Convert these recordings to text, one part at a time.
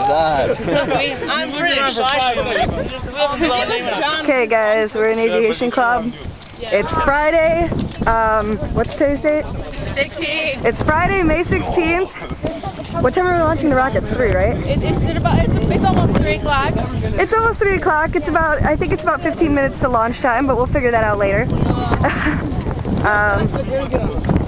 that? I'm British. Okay guys, we're in Aviation Club. It's Friday, what's today's date? 16th. It's Friday, May 16th. What time are we launching the rockets? 3, right? It's almost 3 o'clock. It's almost 3 o'clock. It's about, I think it's about 15 minutes to launch time, but we'll figure that out later.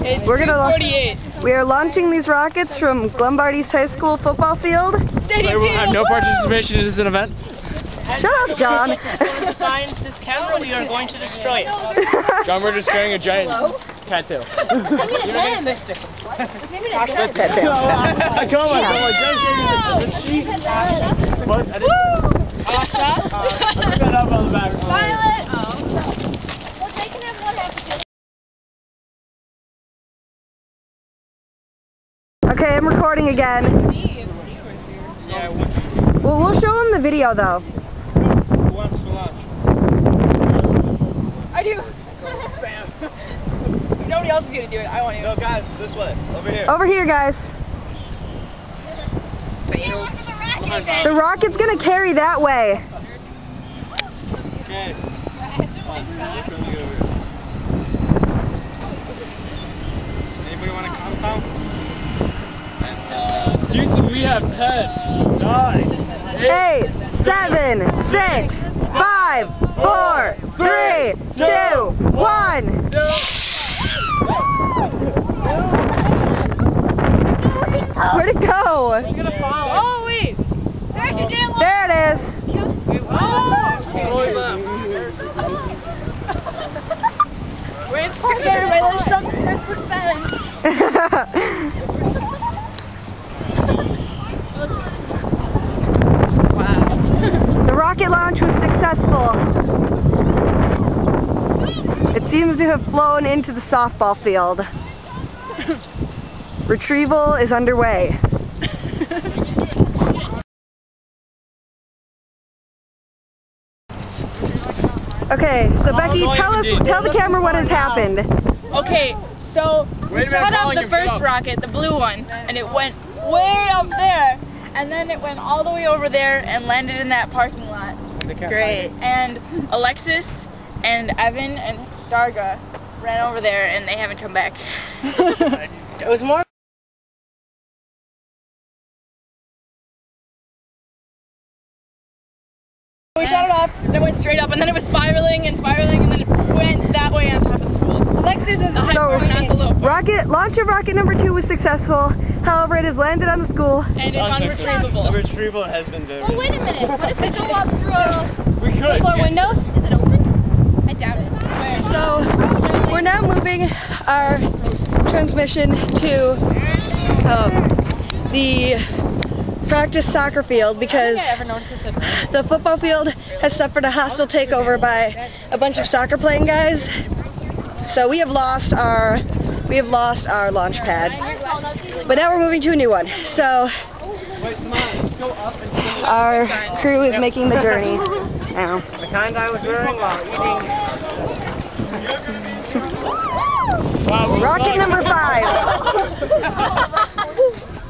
It's We're gonna 2:48. We are launching these rockets from Glenbard East High School football field. Stadium We will have no participation in this event. Shut up, John. If we're going to find this camera, we are going to destroy it. John, we're just carrying a giant cattail. Give me a pen. Cattail. Come on, she's I got up on the back. Violet! Okay, I'm recording again. Yeah, Well, we'll show them the video though. who wants to launch? I do. Nobody else is going to do it. I want to. No, guys, this way. Over here. Over here, guys. The rocket's gonna carry that way. Okay. Anybody want to count down? Houston, we have 10, 9, 8, 7, 6, 5, 4, 3, 2, 1. Where'd it go? Oh, wait. There it is. We're scared. My little shrunk Christmas silence. The rocket launch was successful. It seems to have flown into the softball field. Retrieval is underway. Okay, so Becky, tell the camera what has happened. Okay, so we shot up the first rocket, the blue one, and it went way up there, and then it went all the way over there and landed in that parking lot. Great. And Alexis and Evan and Starga ran over there, and they haven't come back. It was more. We shot it off, and it went straight up, and then it was spiraling, and then it went that way on top of the school. Alexis is the high point, not the low point. Launch of rocket number 2 was successful. However, it has landed on the school. And it's unretrievable. The retrieval has been done. Well, wait a minute. What if we go up through We could. the floor windows? Is it open? I doubt it. So, we're now moving our transmission to the practice soccer field because the football field has suffered a hostile takeover by a bunch of soccer playing guys. So we have lost our launch pad. But now we're moving to a new one. So our crew is making the journey now. The kind I was wearing while eating. Rocket number 5.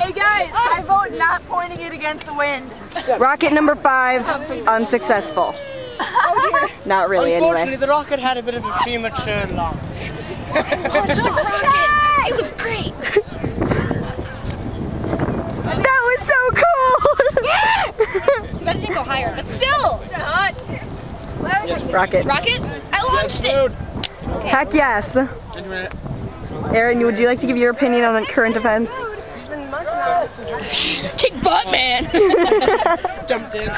Hey guys, I vote not pointing it against the wind. Rocket number 5, unsuccessful. Not really, anyway. Unfortunately, the rocket had a bit of a premature launch. It was great. That was so cool! That didn't go higher, but still. Rocket. Rocket? I launched it. Heck yes. Aaron, would you like to give your opinion on the current events? Kick butt, man. Jumped in.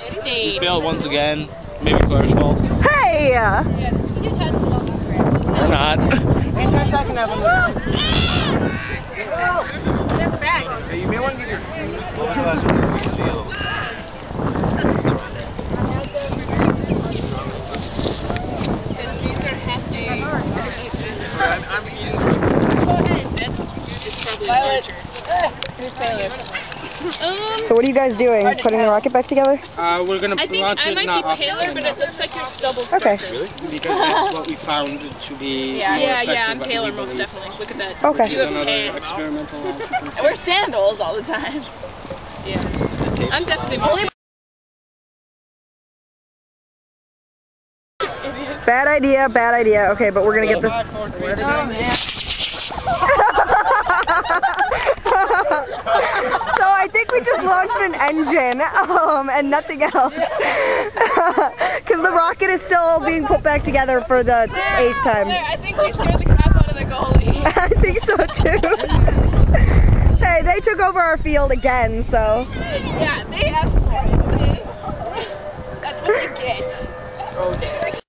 Stayed. Failed once again. Maybe Claire's fault. Hey! Or not. Hey, you may want to get your Violet. So what are you guys doing? Putting the rocket back together? We're gonna I think launch I it might not be off paler, but it looks like you're double Okay. Really? Because that's what we found it to be. Yeah, I'm paler most definitely. Look at that. Okay. You have tan. Experimental launch. I wear sandals all the time. Yeah. I'm definitely only. Bad idea, bad idea. Okay, but we're gonna get this. Oh man. So I think we just launched an engine, and nothing else. Because the rocket is still being put back together for the 8th time. I think we scared the crap out of the goalie. I think so too. Hey, they took over our field again, so. Yeah, they asked for it. Okay? That's what they get.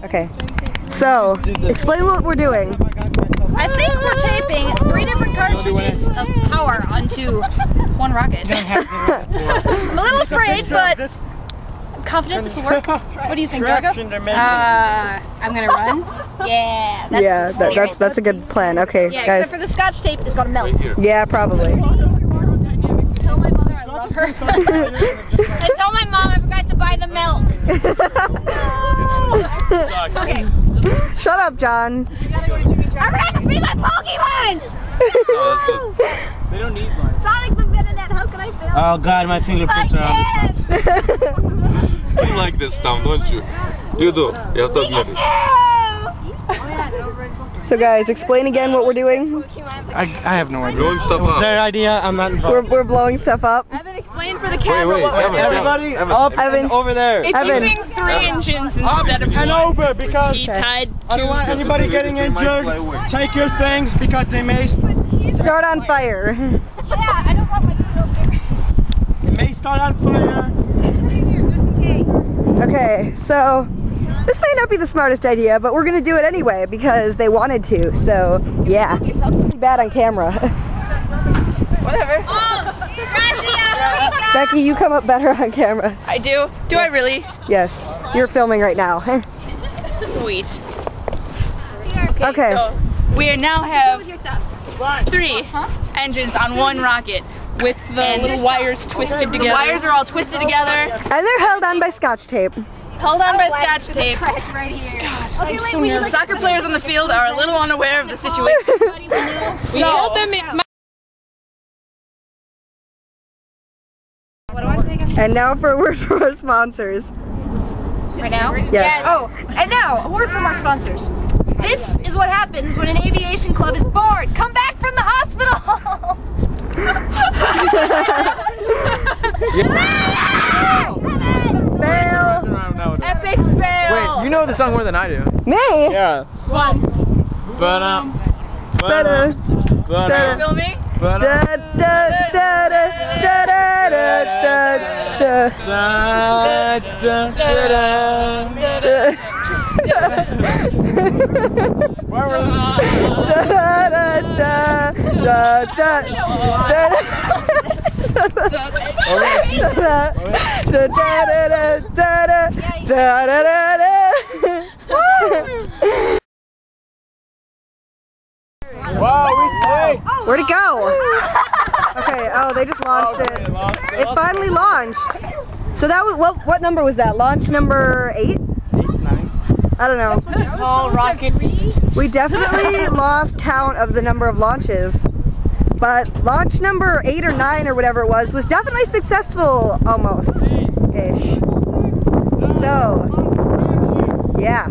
Okay, so explain what we're doing. I think we're taping 3 different cartridges of power onto one rocket. I'm a little afraid, but I'm confident this will work. What do you think, Dargo? I'm gonna run. Yeah, That's a good plan. Okay, yeah, guys. except for the Scotch tape is gonna melt. Yeah, probably. Tell my mother I love her. I told my mom I forgot to buy the milk. Okay. Shut up, John. I forgot to feed my Pokemon. They don't need one. Sonic the Venonat, how can I film? Oh god, my fingerprints are on this one. You like this stuff, don't you? You do. You have to admit it. So guys, explain again what we're doing. I have no idea. Blowing stuff It was up. their idea, I'm not involved. We're blowing stuff up. Evan, explain for the camera Wait, what we're Evan, doing. Everybody up Evan. and over there. It's Evan. using 3 engines instead of And over because He tied I don't want anybody getting injured. Take your things because they may Start on fire. start on fire. Okay, so this may not be the smartest idea, but we're gonna do it anyway because they wanted to. So yeah, bad on camera. Whatever. Becky, you come up better on camera. I do. Do I really? Yes, you're filming right now. Sweet. Okay. So we now have 3 engines on one rocket with the little wires twisted together. The wires are all twisted together. And they're held on by Scotch tape. Held on by Scotch tape. right here. I'm so nervous. Soccer players on the field are a little unaware of the situation. We told them it might. What do I say again? And now for a word from our sponsors. Right now? Yes. Oh, and now, a word from our sponsors. This is what happens when an aviation club is bored. Come back from the hospital! Fail. Epic fail. Wait, you know the song more than I do. Me? Yeah. Better. Feel me? Da, da, da, da, da, da, Wow, we stayed. Where'd it go? Okay, oh, they just launched it. It finally launched. So that was, what number was that? Launch number 8? 8, 9. I don't know. All rocket. We definitely lost count of the number of launches. But launch number 8 or 9 or whatever it was definitely successful, almost-ish. So, yeah.